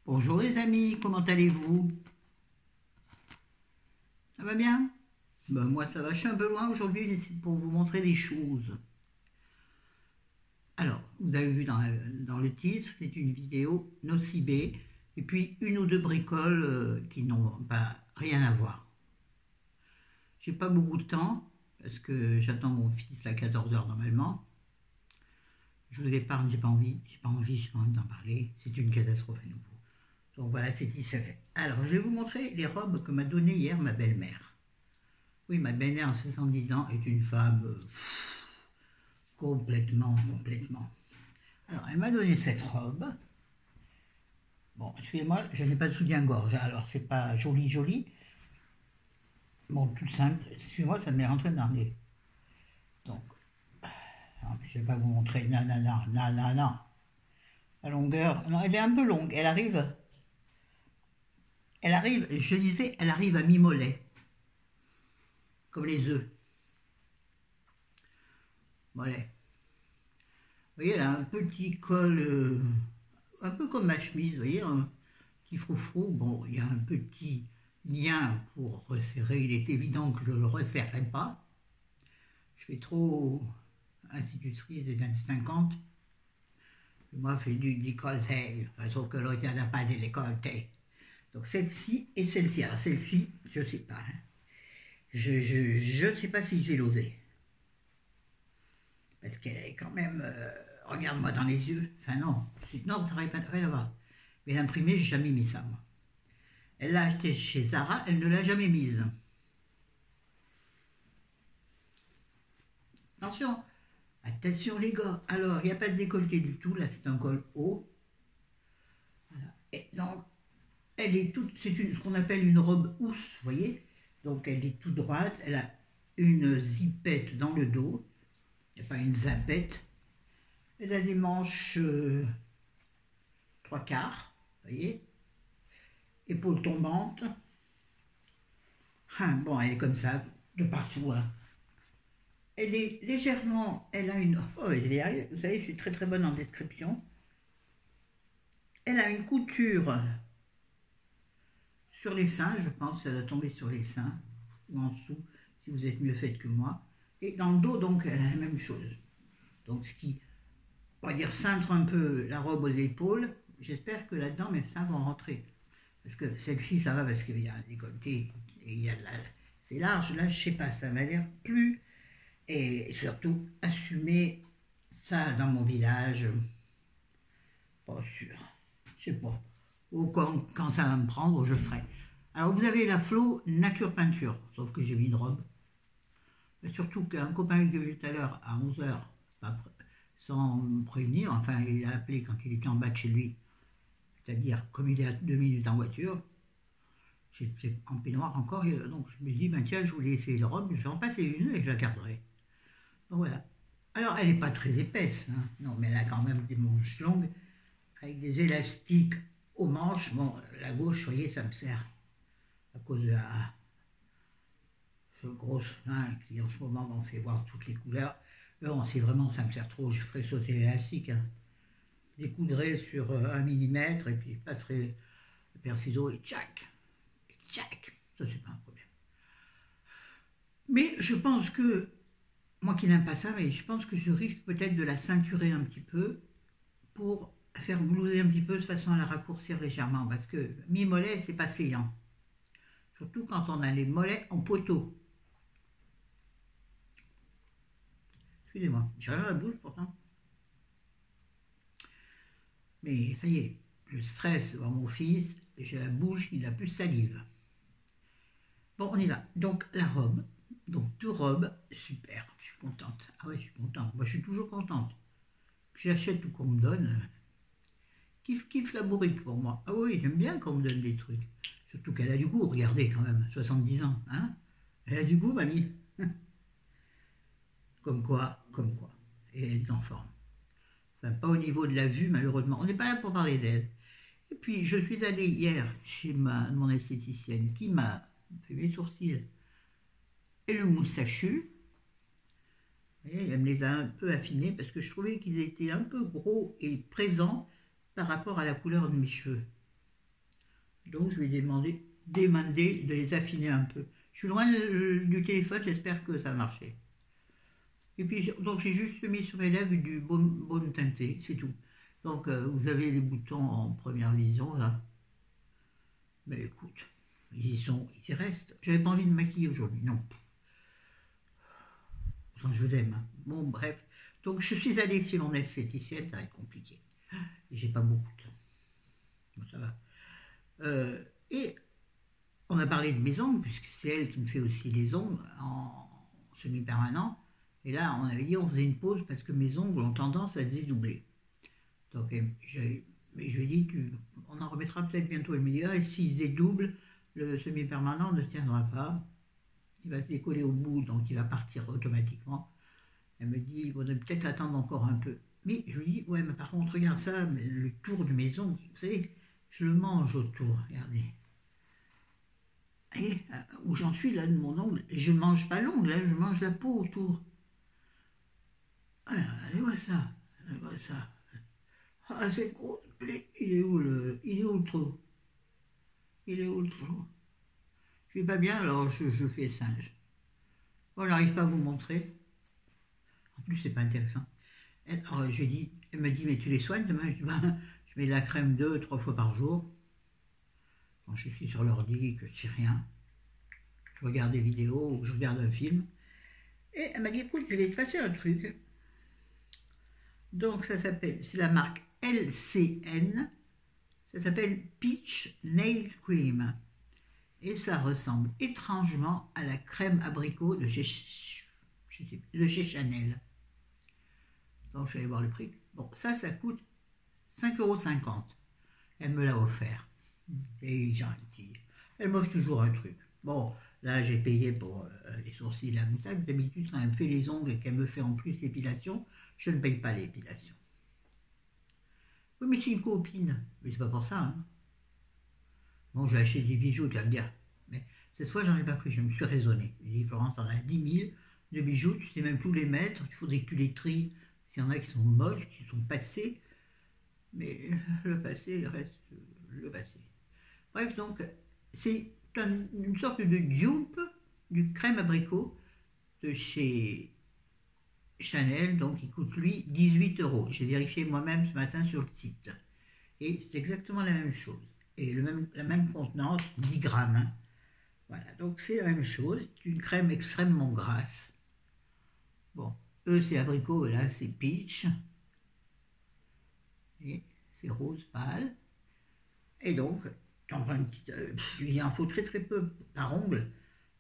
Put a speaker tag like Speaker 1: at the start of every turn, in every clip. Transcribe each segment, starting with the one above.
Speaker 1: Bonjour les amis, comment allez-vous? Ça va bien? Ben, moi ça va, je suis un peu loin aujourd'hui, mais c'est pour vous montrer des choses. Alors, vous avez vu dans le titre, c'est une vidéo nocibée, et puis une ou deux bricoles qui n'ont pas rien à voir. J'ai pas beaucoup de temps, parce que j'attends mon fils à 14 heures normalement. Je vous épargne, j'ai pas envie d'en parler, c'est une catastrophe à nouveau. Donc voilà, c'est dit, c'est fait. Alors, je vais vous montrer les robes que m'a données hier ma belle-mère. Oui, ma belle-mère, à 70 ans, est une femme complètement. Alors, elle m'a donné cette robe. Bon, excusez-moi, je n'ai pas de soutien-gorge, alors c'est pas joli. Bon, tout simple, excusez-moi, ça m'est rentré dans les... Donc, non, mais je ne vais pas vous montrer, non. La longueur, non, elle est un peu longue, je disais, elle arrive à mi-mollet, comme les œufs. Mollet. Vous voyez, elle a un petit col, un peu comme ma chemise, vous voyez, un petit froufrou. Bon, il y a un petit lien pour resserrer. Il est évident que je ne le resserrerai pas. Je fais trop institutrice des années 50. Moi, je fais du décolleté, sauf que l'autre, il n'y en a pas de décolleté. Donc celle-ci et celle-ci. Alors celle-ci, je ne sais pas. Hein. Je ne sais pas si je vais l'oser. Parce qu'elle est quand même... regarde-moi dans les yeux. Enfin non, non, ça n'aurait pas rien à voir. Mais l'imprimé, j'ai jamais mis ça, moi. Elle l'a acheté chez Zara, elle ne l'a jamais mise. Attention, attention les gars. Alors, il n'y a pas de décolleté du tout, là c'est un col haut. Voilà. Et donc, elle est toute, c'est ce qu'on appelle une robe housse, vous voyez. Donc elle est toute droite, elle a une zipette dans le dos. Il n'y a pas une zapette. Elle a des manches 3/4, vous voyez. Épaules tombantes. Ah, bon, elle est comme ça, de partout. Hein. Elle est légèrement, elle a une, oh, vous savez, je suis très bonne en description. Elle a une couture sur les seins, je pense, elle a tombé sur les seins, ou en dessous, si vous êtes mieux faite que moi. Et dans le dos, donc, elle a la même chose. Donc, ce qui, on va dire, cintre un peu la robe aux épaules. J'espère que là-dedans, mes seins vont rentrer. Parce que celle-ci, ça va, parce qu'il y a un décolleté, et il y a de la... C'est large, là, je sais pas, ça m'a l'air plus... Et surtout, assumer ça dans mon village, pas sûr, je sais pas. Ou quand ça va me prendre, je ferai. Alors vous avez la Flo Nature Peinture, sauf que j'ai mis une robe. Mais surtout qu'un copain que j'ai vu tout à l'heure à 11 heures, sans me prévenir, enfin il a appelé quand il était en bas de chez lui, c'est-à-dire comme il est à 2 minutes en voiture, j'étais en peignoir encore, donc je me dis, ben tiens, je voulais essayer la robe, je vais en passer une et je la garderai. Donc voilà. Alors elle n'est pas très épaisse, hein. Non, mais elle a quand même des manches longues, avec des élastiques aux manches. Bon, la gauche, vous voyez, ça me sert à cause de ce gros sein qui en ce moment m'en fait voir toutes les couleurs. Non, si vraiment ça me sert trop, je ferai sauter l'élastique. Hein. Je découdrai sur 1 millimètre et puis je passerai le paire-ciseaux et tchac, ça c'est pas un problème. Mais je pense que, moi qui n'aime pas ça, mais je pense que je risque peut-être de la ceinturer un petit peu pour faire blouser un petit peu de façon à la raccourcir légèrement, parce que mi-mollet, c'est pas saillant. Surtout quand on a les mollets en poteau. Excusez-moi, j'ai rien à la bouche pourtant. Mais ça y est, je stresse devant mon fils, j'ai la bouche qui n'a plus de salive. Bon, on y va. Donc, la robe. Donc, 2 robes, super, je suis contente. Ah ouais, je suis contente. Moi, je suis toujours contente. Que j'achète ou qu'on me donne. Kiff la bourrique pour moi. Ah oui, j'aime bien qu'on me donne des trucs. Surtout qu'elle a du goût, regardez quand même, 70 ans. Hein, elle a du goût, mamie. Comme quoi. Et elle est en forme. Enfin, pas au niveau de la vue, malheureusement. On n'est pas là pour parler d'elle. Et puis, je suis allée hier chez mon esthéticienne qui m'a fait mes sourcils et le moustachu. Vous voyez, elle me les a un peu affinés parce que je trouvais qu'ils étaient un peu gros et présents par rapport à la couleur de mes cheveux. Donc je lui ai demandé de les affiner un peu. Je suis loin du téléphone, j'espère que ça a marché. Et puis donc j'ai juste mis sur mes lèvres du baume teinté, c'est tout. Donc vous avez les boutons en première vision là. Mais écoute, ils y restent. J'avais pas envie de me maquiller aujourd'hui, non. Enfin, je vous aime. Hein. Bon, bref. Donc je suis allée chez mon esthéticienne, ça va être compliqué. Et j'ai pas beaucoup de temps. Bon, ça va. Et on a parlé de mes ongles, puisque c'est elle qui me fait aussi les ongles en semi-permanent. Et là, on avait dit on faisait une pause parce que mes ongles ont tendance à se dédoubler. Donc, je lui ai dit, on en remettra peut-être bientôt le meilleur. Et s'il se dédouble, le semi-permanent ne tiendra pas. Il va se décoller au bout, donc il va partir automatiquement. Elle me dit, il faudrait peut-être attendre encore un peu. Mais je lui dis, ouais, mais par contre, regarde ça, le tour de mes ongles, vous savez, je le mange autour, regardez. Et où j'en suis là de mon ongle, et je ne mange pas l'ongle, hein, je mange la peau autour. Alors, allez voir ça, allez voir ça. Ah, c'est gros, il est où le trou? Il est où le trou? Je suis pas bien, alors je fais singe. Bon, j'arrive pas à vous montrer. En plus, c'est pas intéressant. Alors, je lui ai dit, elle me dit, mais tu les soignes demain? Je dis, ben, je mets de la crème 2-3 fois par jour. Quand je suis sur l'ordi, que je sais rien. Je regarde des vidéos ou je regarde un film. Et elle m'a dit, écoute, je vais te passer un truc. Donc, ça s'appelle, c'est la marque LCN. Ça s'appelle Peach Nail Cream. Et ça ressemble étrangement à la crème abricot de chez Chanel. Donc, je vais aller voir le prix. Bon, ça coûte 5,50 €. Elle me l'a offert. C'est gentil. Elle m'offre toujours un truc. Bon, là, j'ai payé pour les sourcils et la moustache. D'habitude, quand elle me fait les ongles et qu'elle me fait en plus l'épilation, je ne paye pas l'épilation. Oui, mais c'est une copine. Mais c'est pas pour ça. Hein. Bon, j'ai acheté des bijoux, tu vas me dire. Mais cette fois, j'en ai pas pris. Je me suis raisonné. J'ai dit, Florence, t'en as 10 000 de bijoux. Tu sais même plus les mettre. Il faudrait que tu les tries. S'il y en a qui sont moches, qui sont passés. Mais le passé reste le passé. Bref, donc, c'est une sorte de dupe du crème abricot de chez Chanel, donc il coûte lui 18 €. J'ai vérifié moi-même ce matin sur le site. Et c'est exactement la même chose. Et la même contenance, 10 grammes. Hein. Voilà, donc c'est la même chose. C'est une crème extrêmement grasse. Bon, eux c'est abricot et là c'est peach. Et c'est rose pâle. Et donc, t'en prends une petite. Il en faut très très peu par ongle.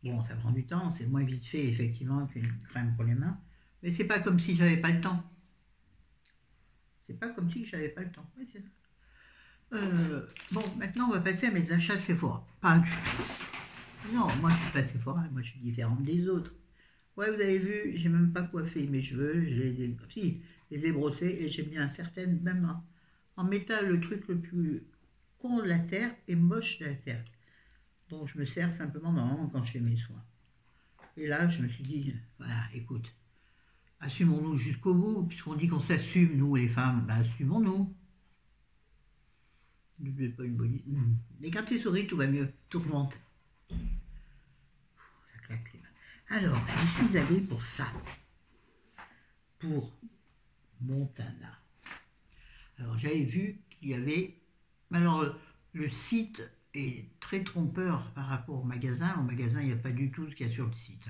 Speaker 1: Bon, ça prend du temps, c'est moins vite fait effectivement qu'une crème pour les mains. Mais c'est pas comme si j'avais pas le temps. C'est pas comme si j'avais pas le temps. Oui, c'est ça. Bon, maintenant on va passer à mes achats Sephora. Pas du tout. Non, moi je suis pas Sephora, moi je suis différente des autres. Ouais, vous avez vu, j'ai même pas coiffé mes cheveux, si, je les ai brossés et j'ai bien certaines, même en métal, le truc le plus con de la terre et moche de la terre. Donc je me sers simplement normalement quand je fais mes soins. Et là, je me suis dit, voilà, écoute, assumons-nous jusqu'au bout, puisqu'on dit qu'on s'assume, nous les femmes, ben assumons-nous. Pas une bonne idée. Mais quand tu souris, tout va mieux, tout remonte. Ça claque les mains. Alors, je suis allée pour ça, pour Montana. Alors, j'avais vu qu'il y avait... Alors, le site est très trompeur par rapport au magasin. Au magasin, il n'y a pas du tout ce qu'il y a sur le site.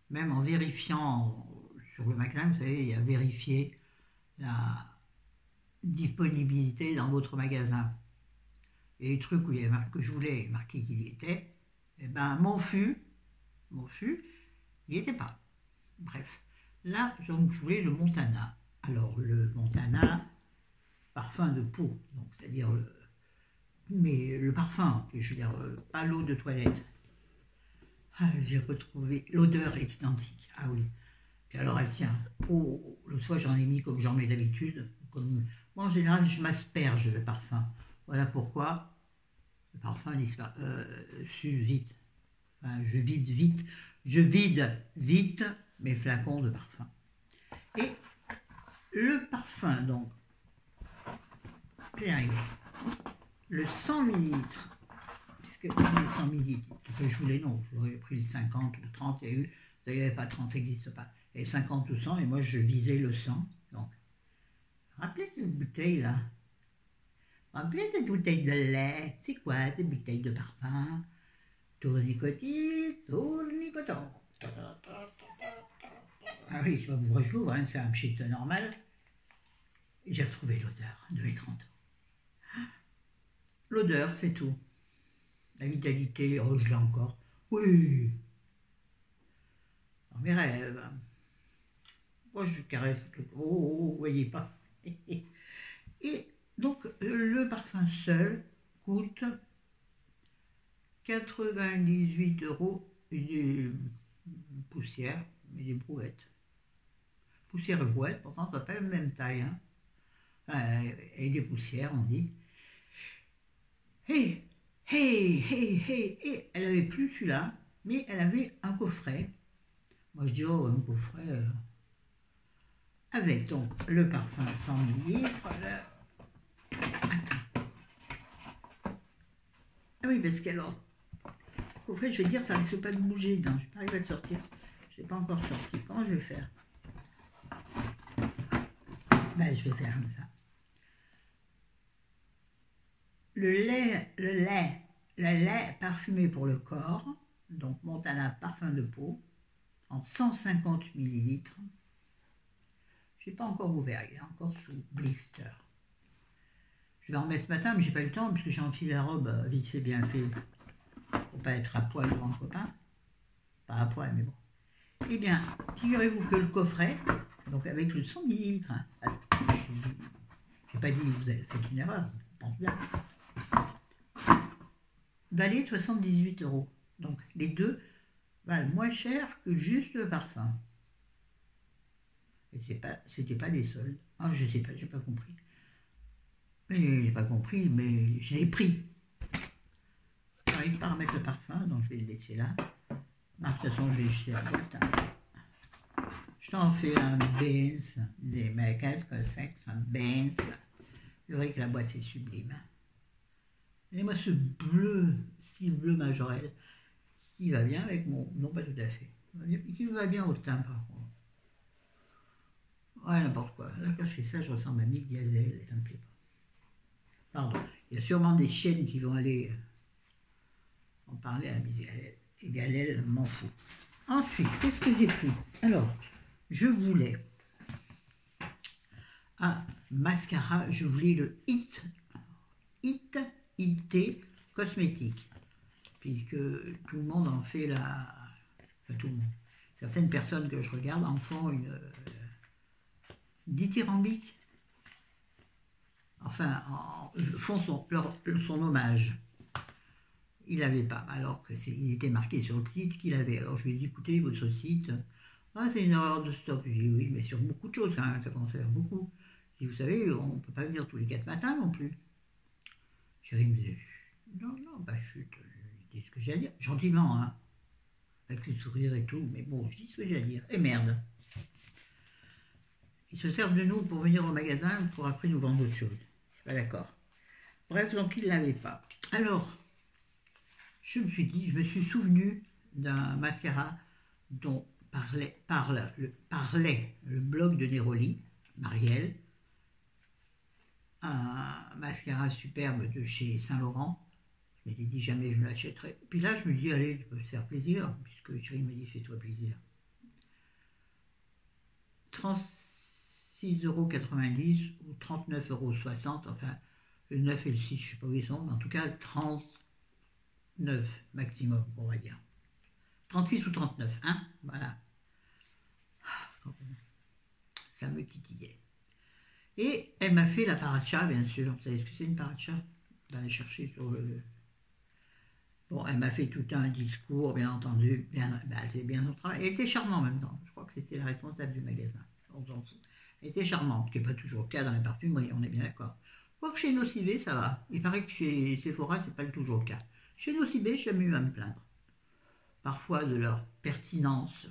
Speaker 1: Même en vérifiant sur le magasin, vous savez, il y a vérifié la disponibilité dans votre magasin. Et les trucs où il y avait marqué que je voulais marquer qu'il y était, eh ben, mon fût, il n'y était pas. Bref, là, je voulais le Montana. Alors, le Montana, parfum de peau, donc c'est-à-dire le parfum, je veux dire, pas l'eau de toilette. Ah, j'ai retrouvé, l'odeur est identique. Ah oui. Puis alors elle tient. Oh, l'autre fois j'en ai mis comme j'en mets d'habitude. Moi en général je m'asperge de parfum. Voilà pourquoi le parfum s'use vite. Enfin, je vide vite mes flacons de parfum. Et le parfum donc, j'ai arrivé. le 100 millilitres, puisque les 100 millilitres, je voulais non, j'aurais pris le 50 ou le 30, il y a eu, il n'y avait pas 30, ça n'existe pas. Et 50 ou 100, et moi je visais le 100. Donc, rappelez cette bouteille-là. Rappelez cette bouteille de lait. C'est quoi cette bouteille de parfum? Tournicotine, tournicoton. Ah oui, je vous l'ouvre, hein, c'est un pchit normal. J'ai retrouvé l'odeur de mes 30 ans. L'odeur, c'est tout. La vitalité, oh, je l'ai encore. Oui. Dans mes rêves. Moi, je caresse tout. Oh, vous voyez pas. Et donc, le parfum seul coûte 98 € et des poussières, et des brouettes. Poussière et brouettes, pourtant, ça n'a pas la même taille. Hein. Et des poussières, on dit. Et elle avait plus celui-là, mais elle avait un coffret. Moi, je dis, oh, un coffret. Avec donc le parfum 100 ml. Attends. Ah oui, parce qu'alors, le coffret, je vais dire, ça ne risque pas de bouger. Non, je n'ai pas arrivé à le sortir. Je n'ai pas encore sorti. Comment je vais faire? Ben, je vais faire comme ça. Le lait parfumé pour le corps, donc Montana parfum de peau, en 150 ml. Je n'ai pas encore ouvert, il est encore sous blister. Je vais en mettre ce matin, mais j'ai pas eu le temps, parce que j'ai enfilé la robe vite fait, bien fait, pour pas être à poil devant le copain. Pas à poil, mais bon. Eh bien, figurez-vous que le coffret, donc avec le 100 ml, hein, je n'ai pas dit que vous avez fait une erreur, je pense bien, valait 78 €. Donc les deux valent moins cher que juste le parfum. Et c'était pas des soldes. Ah, je sais pas, j'ai pas compris. Mais j'ai pas compris, mais je l'ai pris. J'arrive pas à remettre le parfum, donc je vais le laisser là. Non, de toute façon, je vais jeter la boîte. Je t'en fais un Benz, des mecs, qu'est-ce que c'est que ça, un Benz? C'est vrai que la boîte est sublime. Et moi, ce bleu, si bleu majorel, qui va bien avec mon... Non, pas tout à fait. Qui va bien au teint, par contre. Ouais, n'importe quoi. Là, quand je fais ça, je ressemble à Mick Gazelle, et ça me plaît pas. Pardon. Il y a sûrement des chaînes qui vont aller en parler à Mick Gazelle. Et Gazelle m'en fout. Ensuite, qu'est-ce que j'ai pris? Alors, je voulais un mascara, je voulais le IT cosmétique, puisque tout le monde en fait la... Enfin, tout le monde. Certaines personnes que je regarde en font une dithyrambique. Enfin, font son hommage. Il n'avait pas, alors qu'il était marqué sur le site qu'il avait. Alors je lui ai dit, écoutez, votre site, ah, c'est une erreur de stock. Je lui ai dit, oui, mais sur beaucoup de choses, quand même, ça commence à faire beaucoup. Et vous savez, on ne peut pas venir tous les 4 matins non plus. Chérie me disait, non, bah chut, je dis ce que j'ai à dire, gentiment, hein, avec le sourire et tout, mais bon, je dis ce que j'ai à dire. Et merde. Ils se servent de nous pour venir au magasin pour après nous vendre autre chose. Je suis pas d'accord. Bref, donc il ne l'avait pas. Alors, je me suis souvenu d'un mascara dont parlait le blog de Neroli, Marielle, un mascara superbe de chez Saint-Laurent. Je m'étais dit jamais je me l'achèterais. Puis là, je me dis, allez, tu peux te faire plaisir, puisque Thierry me dit, fais-toi plaisir. 36,90 € ou 39,60 €, enfin, le 9 et le 6, je ne sais pas où ils sont, mais en tout cas, 39 maximum, on va dire. 36 ou 39, hein, voilà. Ça me titillait. Et elle m'a fait la paracha, bien sûr. Vous savez ce que c'est une paracha? D'aller chercher sur le... Bon, elle m'a fait tout un discours, bien entendu. Elle était bien son travail. Elle était charmante en même temps. Je crois que c'était la responsable du magasin. On s'en fout. Elle était charmante, ce qui n'est pas toujours le cas dans les parfumeries, on est bien d'accord. Quoique chez Nocibé, ça va. Il paraît que chez Sephora, c'est pas toujours le cas. Chez Nocibé, je n'ai jamais eu à me plaindre. Parfois de leur pertinence.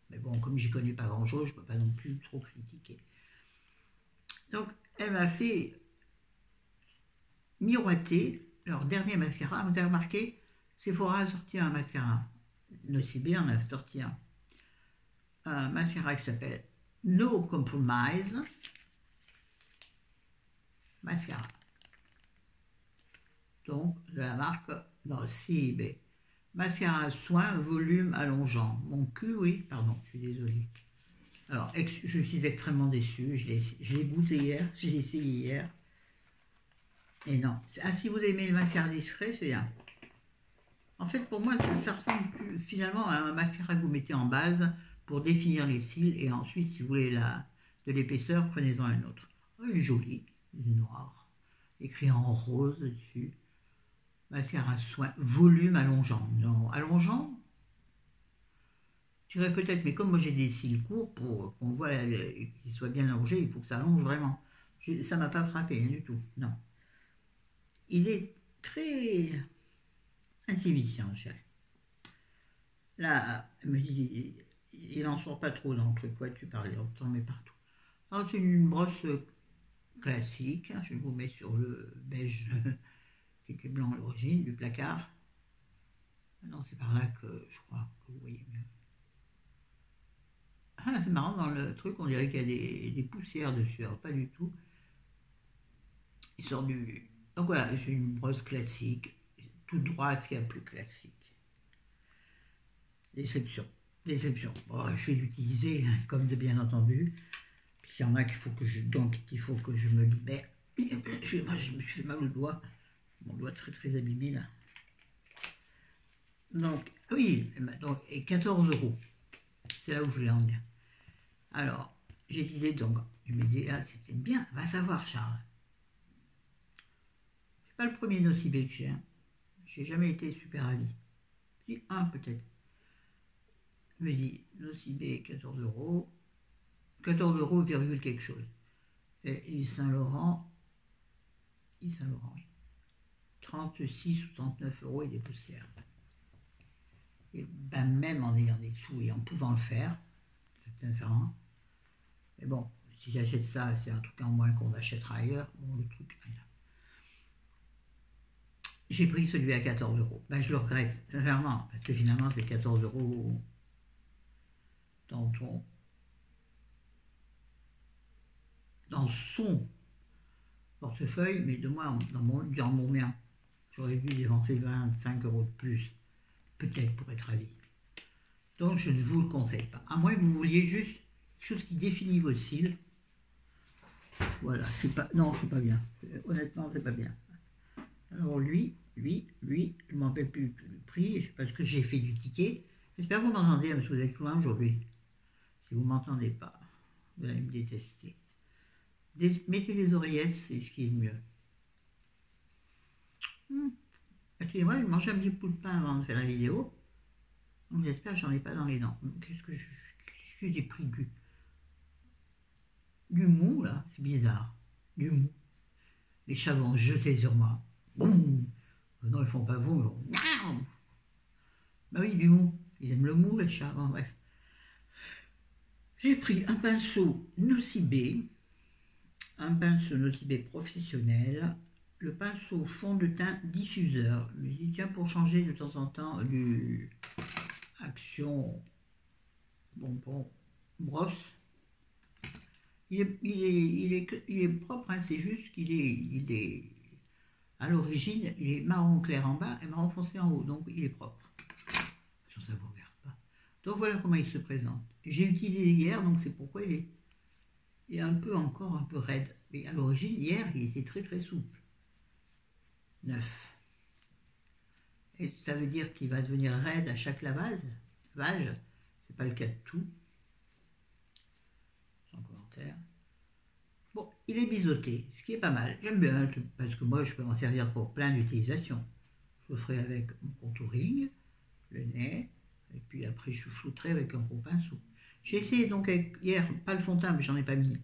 Speaker 1: Mais bon, comme j'y connais pas grand-chose, je ne peux pas non plus trop critiquer. Donc, elle m'a fait miroiter leur dernier mascara. Vous avez remarqué, Sephora a sorti un mascara. Nocibé en a sorti un mascara qui s'appelle No Compromise Mascara. Donc, de la marque Nocibé. Mascara soin, volume allongeant. Mon cul, oui, pardon, je suis désolée. Alors, je suis extrêmement déçue. Je l'ai goûté hier, je l'ai essayé hier. Et non. Ah, si vous aimez le mascara discret, c'est bien. En fait, pour moi, ça ressemble finalement à un mascara que vous mettez en base pour définir les cils. Et ensuite, si vous voulez de l'épaisseur, prenez-en un autre. Oh, il est joli, il est noir. Écrit en rose dessus. Mascara soin, volume allongeant. Non, allongeant, je dirais peut-être, mais comme moi j'ai des cils courts, pour qu'on voit qu'ils soient bien allongés, il faut que ça allonge vraiment. Ça ne m'a pas frappé, hein, du tout, non. Il est très insignifiant, je dirais. Là, elle me dit, il n'en sort pas trop dans le truc, ouais, tu parlais, on t'en met partout. Alors c'est une brosse classique, hein, je vous mets sur le beige qui était blanc à l'origine, du placard. Non, c'est par là que je crois que vous voyez mieux. Ah, c'est marrant, dans le truc, on dirait qu'il y a des poussières dessus, alors pas du tout. Il sort du... Donc voilà, c'est une brosse classique, toute droite, ce qu'il y a de plus classique. Déception, déception. Bon, je vais l'utiliser, hein, comme de bien entendu. Puis il y en a qu'il faut que je me libère. Moi, je me suis fait mal au doigt. Mon doigt très très abîmé là. Donc, oui, donc, et 14 €. C'est là où je voulais en venir. Alors, j'ai l'idée donc, je me disais, ah, c'est peut-être bien, va savoir Charles. C'est pas le premier Nocibé que j'ai, hein. J'ai jamais été super ravi. Si, un peut-être. Je me dis, Nocibé, 14 €. 14 €, virgule quelque chose. Et Yves Saint-Laurent, oui. 36 ou 39 € et des poussières. Et ben même en ayant des sous et en pouvant le faire, c'est sincèrement. Mais bon, si j'achète ça, c'est un truc en moins qu'on achètera ailleurs. Bon, le truc, ailleurs. J'ai pris celui à 14 €. Ben, je le regrette, sincèrement, parce que finalement, c'est 14 € dans son portefeuille, mais de moi, dans mon mien. J'aurais dû dépenser 25 € de plus, peut-être pour être ravi. Donc, je ne vous le conseille pas. À moins que vous vouliez juste quelque chose qui définit vos cils. Voilà, c'est pas... Non, c'est pas bien. Honnêtement, c'est pas bien. Alors lui, je m'en rappelle plus le prix, parce que j'ai fait du ticket. J'espère que vous m'entendez, parce que vous êtes loin aujourd'hui. Si vous ne m'entendez pas, vous allez me détester. Mettez des oreillettes, c'est ce qui est le mieux. Excusez-moi, je mangeais un petit bout de pain avant de faire la vidéo. Donc j'espère que j'en ai pas dans les dents. Qu'est-ce que j'ai pris du mou là? C'est bizarre. Du mou. Les chats vont se jeter sur moi. Boum! Non, ils font pas vous, ils vont... Bah oui, du mou. Ils aiment le mou, les chats. Bon, bref. J'ai pris un pinceau Nocibé. Un pinceau Nocibé professionnel. Le pinceau fond de teint diffuseur. Je me dis, tiens, pour changer de temps en temps du Action bonbon brosse. Il est propre, hein, c'est juste qu'il est à l'origine, il est marron clair en bas et marron foncé en haut, donc il est propre. Ça vous regarde pas. Donc voilà comment il se présente. J'ai utilisé hier, donc c'est pourquoi il est encore un peu raide. Mais à l'origine, hier, il était très très souple. 9. Et ça veut dire qu'il va devenir raide à chaque lavage. C'est pas le cas de tout. Sans commentaire. Bon, il est biseauté, ce qui est pas mal. J'aime bien, parce que moi, je peux m'en servir pour plein d'utilisations. Je le ferai avec mon contouring, le nez, et puis après, je flouterai avec un gros pinceau. J'ai essayé donc hier, pas le fond de teint, mais j'en ai pas mis.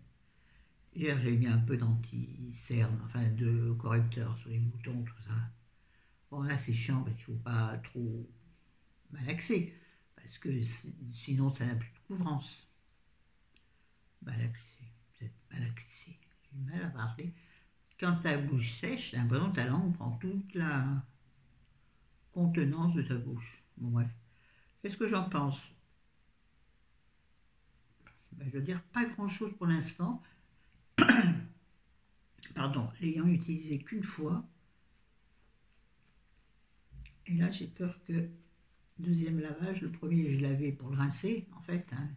Speaker 1: Hier, j'ai mis un peu d'anti-cerne, enfin de correcteur sur les boutons, tout ça. Bon, là, c'est chiant parce qu'il ne faut pas trop malaxer, parce que sinon, ça n'a plus de couvrance. Malaxer, peut-être malaxer, j'ai du mal à parler. quand ta bouche sèche, j'ai l'impression que ta langue prend toute la contenance de ta bouche. Bon, bref. Qu'est-ce que j'en pense? Ben, je veux dire, pas grand-chose pour l'instant. Pardon, l'ayant utilisé qu'une fois. Et là, j'ai peur que, deuxième lavage, le premier, je l'avais pour le rincer, en fait. Hein.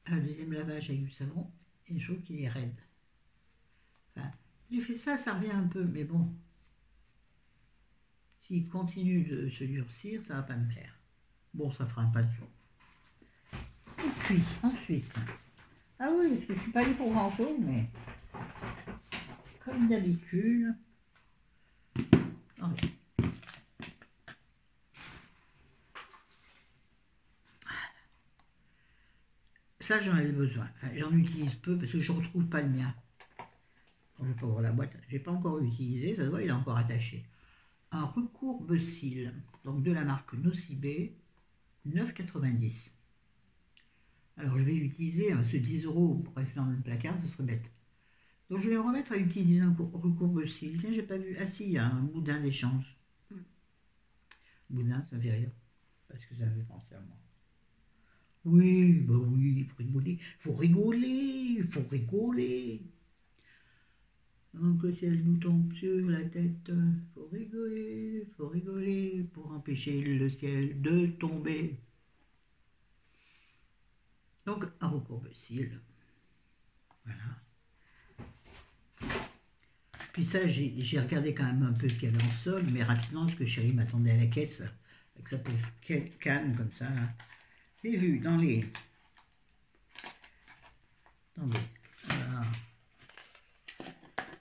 Speaker 1: Le deuxième lavage avec du savon, et je trouve qu'il est raide. Enfin, j'ai fait ça, ça revient un peu, mais bon. S'il continue de se durcir, ça va pas me plaire. Bon, ça fera pas de son. Et puis, ensuite... Ah oui, parce que je suis pas allée pour grand-chose, mais... Comme d'habitude... Attendez. Ça, j'en avais besoin. Enfin, j'en utilise peu parce que je ne retrouve pas le mien. Quand je vais pas ouvrir la boîte, je n'ai pas encore utilisé, ça se voit, il est encore attaché. Un recourbe-cils, donc de la marque Nocibé, 9,90. Alors, je vais l'utiliser, hein, ce 10 € pour rester dans le placard, ce serait bête. Donc, je vais me remettre à utiliser un recourbe-cils. Tiens, j'ai pas vu. Ah si, il y a un boudin d'échange. Boudin, ça fait rire. Parce que ça me fait penser à moi. Oui, bah oui, il faut rigoler, faut rigoler, faut rigoler. Donc le ciel nous tombe sur la tête, faut rigoler pour empêcher le ciel de tomber. Donc un recourbe-cils, voilà. Puis ça, j'ai regardé quand même un peu ce qu'il y avait en solde, mais rapidement, parce que chérie m'attendait à la caisse, avec sa petite canne comme ça, là. J'ai vu dans les... Attendez, voilà.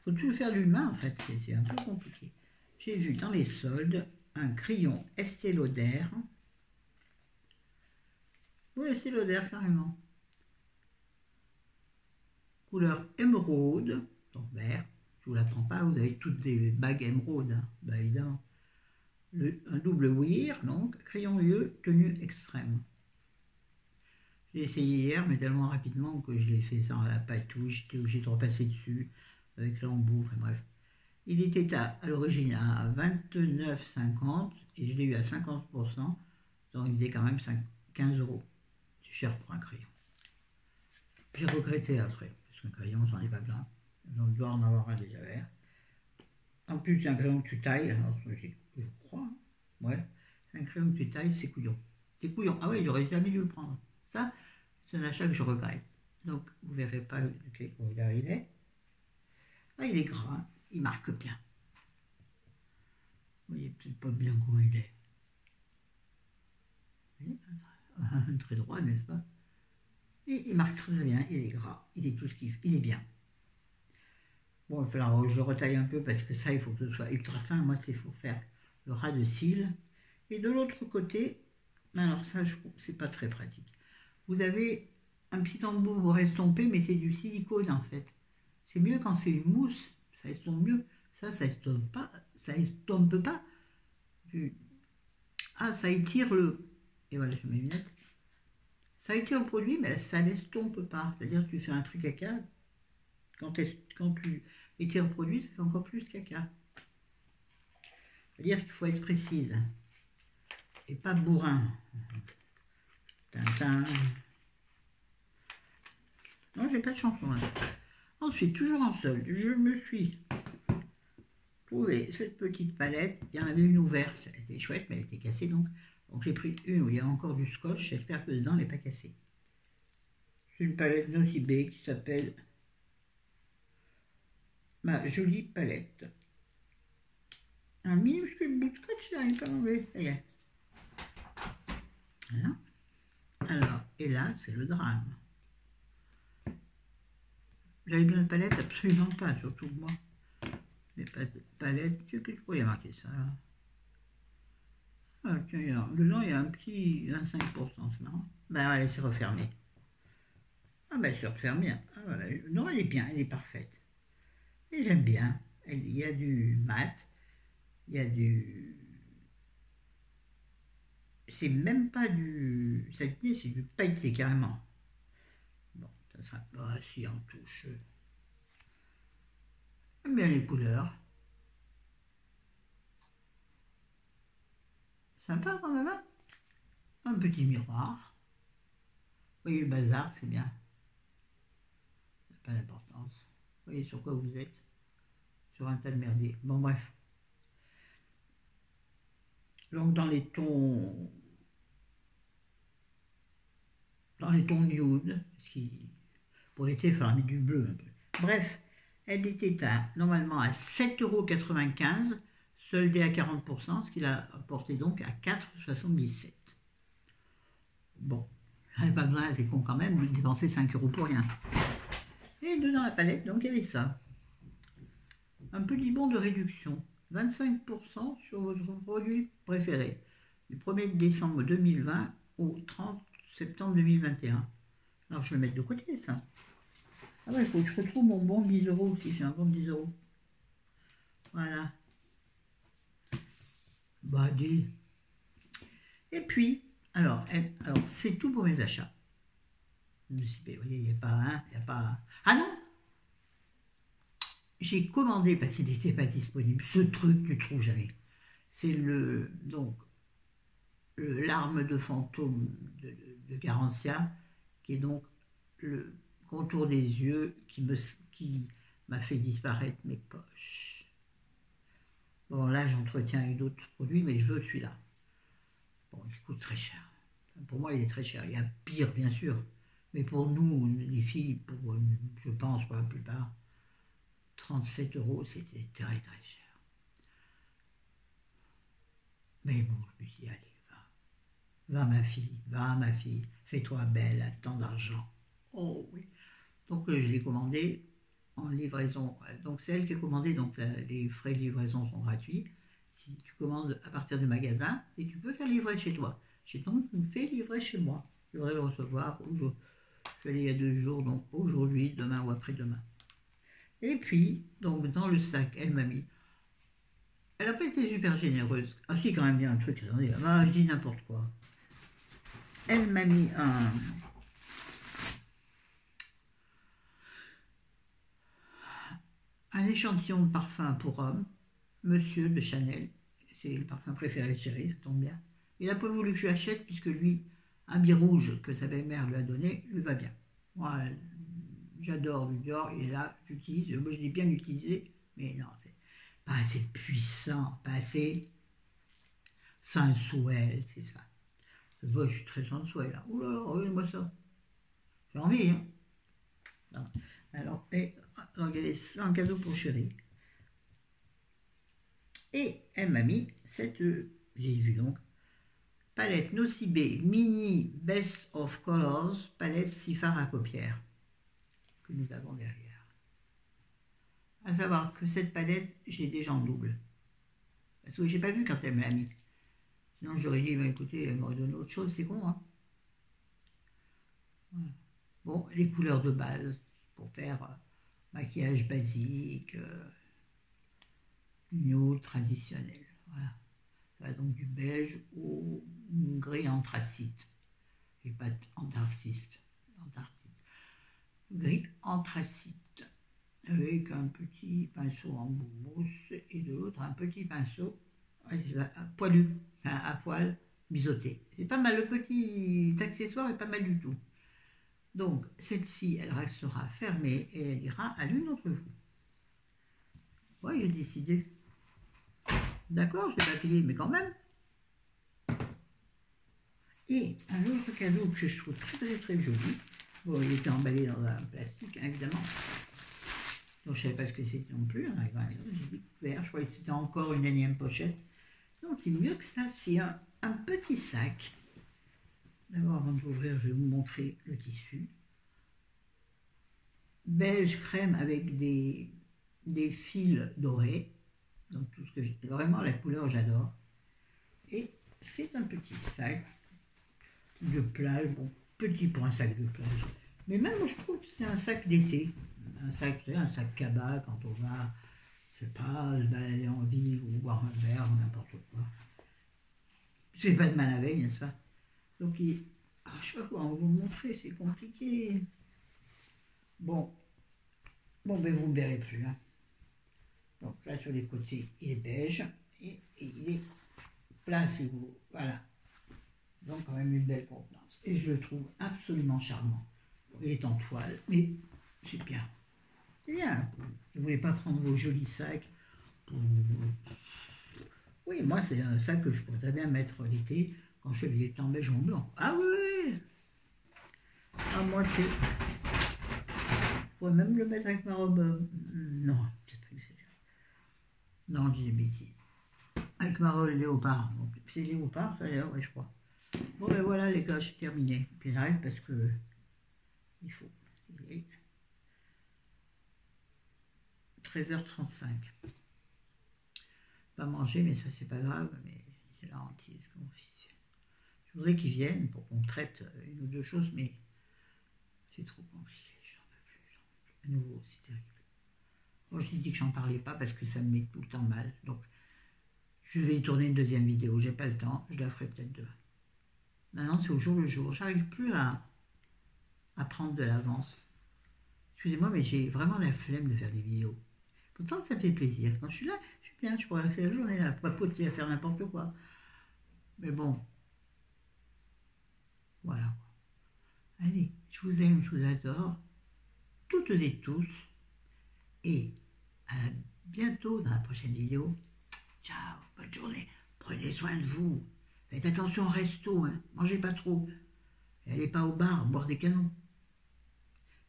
Speaker 1: Faut tout faire d'une main, en fait, c'est un peu compliqué. J'ai vu dans les soldes un crayon Estée Lauder. Oui, Estée Lauder, carrément. Couleur émeraude, donc vert. Je vous l'apprends pas, vous avez toutes des bagues émeraude, hein, bah, évidemment. Un double weir, donc, crayon lieu, tenue extrême. J'ai essayé hier, mais tellement rapidement que je l'ai fait sans la patouille, j'étais obligé de repasser dessus avec l'embout, enfin bref. Il était à l'origine à 29,50 et je l'ai eu à 50%, donc il faisait quand même 15 €. C'est cher pour un crayon. J'ai regretté après, parce qu'un crayon, j'en ai pas plein. J'en dois en avoir un déjà vert. En plus, c'est un crayon que tu tailles, alors je crois, hein. Ouais, c'est un crayon que tu tailles, c'est couillon. C'est couillon. Ah ouais, j'aurais jamais dû le prendre. Ça, c'est un achat que je regrette. Donc, vous ne verrez pas quelle couleur il est. Ah, il est gras, hein. Il marque bien. Vous voyez peut-être pas bien comment il est. Très droit, n'est-ce pas? Et il marque très bien, il est gras, il est tout ce qu'il fait, il est bien. Bon, il va falloir que je retaille un peu parce que ça, il faut que ce soit ultra fin. Moi, c'est pour faire le ras de cils. Et de l'autre côté, alors ça, c'est pas très pratique. Vous avez un petit embout pour estomper, mais c'est du silicone en fait. C'est mieux quand c'est une mousse, ça estompe mieux. Ça estompe pas, ça estompe pas. Ah, ça étire le... Et voilà, je mets mes lunettes. Ça étire le produit, mais ça l'estompe pas. C'est-à-dire que tu fais un truc caca. Quand tu étires le produit, ça fait encore plus caca. C'est-à-dire qu'il faut être précise. Et pas bourrin. Tintin. Non, j'ai pas de chanson là. Ensuite, toujours en solde, je me suis trouvé cette petite palette. Il y en avait une ouverte, elle était chouette, mais elle était cassée donc. Donc j'ai pris une où il y a encore du scotch. J'espère que dedans elle n'est pas cassée. C'est une palette Nocibé qui s'appelle Ma Jolie Palette. Un minuscule bout de scotch, j'arrive pas à l'enlever. Ça y est. Voilà. Alors, et là, c'est le drame. J'avais besoin de palette, absolument pas, surtout moi. Mais pas de palette, qu'est-ce que je pourrais marquer ça là? Ah, tiens, dedans il y a un petit 25%, c'est marrant. Ben allez, c'est refermé. Ah ben c'est refermé. Ah, voilà. Non, elle est bien, elle est parfaite. Et j'aime bien. Il y a du mat, il y a du... C'est même pas du satiné, c'est du pailleté carrément. Bon, ça sera... Ah si, en touche. J'aime bien les couleurs. Sympa quand même, hein. Un petit miroir. Vous voyez le bazar, c'est bien. Pas d'importance. Vous voyez sur quoi vous êtes? Sur un tas de merdier. Bon, bref. Donc, dans les tons nude, pour l'été, il faudra mettre du bleu un peu. Bref, elle était normalement à 7,95 €, soldée à 40%, ce qui l'a porté donc à 4,77 €. Bon, j'avais pas besoin, c'est con quand même, de dépenser 5 € pour rien. Et dedans la palette, donc il y avait ça. Un petit bon de réduction, 25% sur votre produit préféré, du 1er décembre 2020 au 30 septembre 2021. Alors je vais le mettre de côté, ça. Ah ouais, il faut que je retrouve mon bon 10 € aussi, c'est un bon 10 €. Voilà. Bah, dis. Et puis, alors c'est tout pour mes achats. Vous voyez, il n'y a pas un, il n'y a pas. Ah non! J'ai commandé parce qu'il n'était pas disponible. Ce truc, tu trouves jamais. C'est l'arme de fantôme de Garantia, qui est donc le contour des yeux qui m'a fait disparaître mes poches. Bon, là, j'entretiens avec d'autres produits, mais je veux celui-là. Bon, il coûte très cher. Pour moi, il est très cher. Il y a pire, bien sûr. Mais pour nous, les filles, je pense pour la plupart, 37 €, c'était très très cher. Mais bon, je me suis dit, allez, va ma fille, fais-toi belle à tant d'argent. Oh oui. Donc je l'ai commandé en livraison. Donc c'est elle qui a commandé, donc les frais de livraison sont gratuits. Si tu commandes à partir du magasin, et tu peux faire livrer chez toi. J'ai donc fait livrer chez moi. Je devrais le recevoir. Je suis allé il y a 2 jours, donc aujourd'hui, demain ou après-demain. Et puis, donc dans le sac, elle m'a mis. Elle n'a pas été super généreuse. Ah si, quand même bien un truc. Attendez, je dis n'importe quoi. Elle m'a mis un échantillon de parfum pour homme, Monsieur de Chanel. C'est le parfum préféré de chérie, ça tombe bien. Il n'a pas voulu que je l'achète puisque lui, un habit rouge que sa belle-mère lui a donné, lui va bien. Moi, j'adore du Dior, il est là, j'utilise. Moi, je l'ai bien utilisé, mais non, c'est pas assez puissant, pas assez sensuel, c'est ça. Ça se voit, je suis très sensuel là. Ouh là là, regardez-moi ça. J'ai envie, hein. Non. Alors, donc, il y avait un cadeau pour chérie. Et elle m'a mis cette, j'ai vu donc, palette Nocibé Mini Best of Colors, palette 6 fards à paupières, que nous avons derrière. À savoir que cette palette, j'ai déjà en double. Parce que j'ai pas vu quand elle me l'a mis. Sinon j'aurais dit, écoutez, elle m'aurait donné autre chose, c'est con, hein. Voilà. Bon, les couleurs de base, pour faire maquillage basique, nude traditionnel. Voilà. Donc du beige au gris anthracite. Et pas anthracite. Gris anthracite. Avec un petit pinceau en bout mousse et de l'autre un petit pinceau poilu, à poil biseauté. C'est pas mal, le petit accessoire est pas mal du tout. Donc celle-ci, elle restera fermée et elle ira à l'une d'entre vous. Oui, j'ai décidé. D'accord, je vais pas payer, mais quand même. Et un autre cadeau que je trouve très très très joli. Bon, il était emballé dans un plastique, hein, évidemment. Donc je ne savais pas ce que c'était non plus. J'ai découvert, je croyais que c'était encore une énième pochette. Donc c'est mieux que ça, c'est un petit sac. D'abord, avant de l'ouvrir, je vais vous montrer le tissu. Beige crème avec des fils dorés. Donc tout ce que j'ai, vraiment la couleur, j'adore. Et c'est un petit sac de plage, bon, petit pour un sac de plage. Mais même, moi, je trouve que c'est un sac d'été. Un sac cabas quand on va, je sais pas, se balader en ville ou boire un verre ou n'importe quoi. C'est pas de mal à veille, n'est-ce pas? Donc, je sais pas comment vous montrer, c'est compliqué. Bon, ben vous ne me verrez plus. Hein. Donc là, sur les côtés, il est beige et il est plat, si vous... Voilà. Donc quand même une belle contenance. Et je le trouve absolument charmant. Bon, il est en toile, mais c'est bien. C'est bien. Vous ne voulez pas prendre vos jolis sacs pour... Oui, moi, c'est un sac que je pourrais bien mettre l'été quand je fais des temps beige ou blanc. Ah oui, oui. Ah, moi, c'est... Je pourrais même le mettre avec ma robe... Non, peut-être que c'est... Non, je dis des bêtises. Avec ma robe léopard. C'est léopard, ça d'ailleurs, oui, je crois. Bon, ben voilà, les gars, j'ai terminé. Puis j'arrête parce que... Il faut... Il est 13h35. Pas manger, mais ça, c'est pas grave. Mais c'est la hantise que mon fils... Je voudrais qu'ils viennent pour qu'on traite une ou deux choses, mais c'est trop compliqué. J'en peux plus. À nouveau, c'est terrible. Bon, je dis que j'en parlais pas parce que ça me met tout le temps mal. Donc, je vais y tourner une deuxième vidéo. J'ai pas le temps. Je la ferai peut-être demain. Maintenant, c'est au jour le jour. J'arrive plus à prendre de l'avance. Excusez-moi, mais j'ai vraiment la flemme de faire des vidéos. Pourtant, ça fait plaisir. Quand je suis là, je suis bien. Je pourrais rester la journée là, papoter à faire n'importe quoi. Mais bon, voilà. Allez, je vous aime, je vous adore, toutes et tous, et à bientôt dans la prochaine vidéo. Ciao, bonne journée, prenez soin de vous, faites attention au resto, hein. Mangez pas trop, et allez pas au bar boire des canons.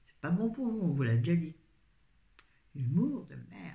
Speaker 1: C'est pas bon pour vous, on vous l'a déjà dit. Humour de merde.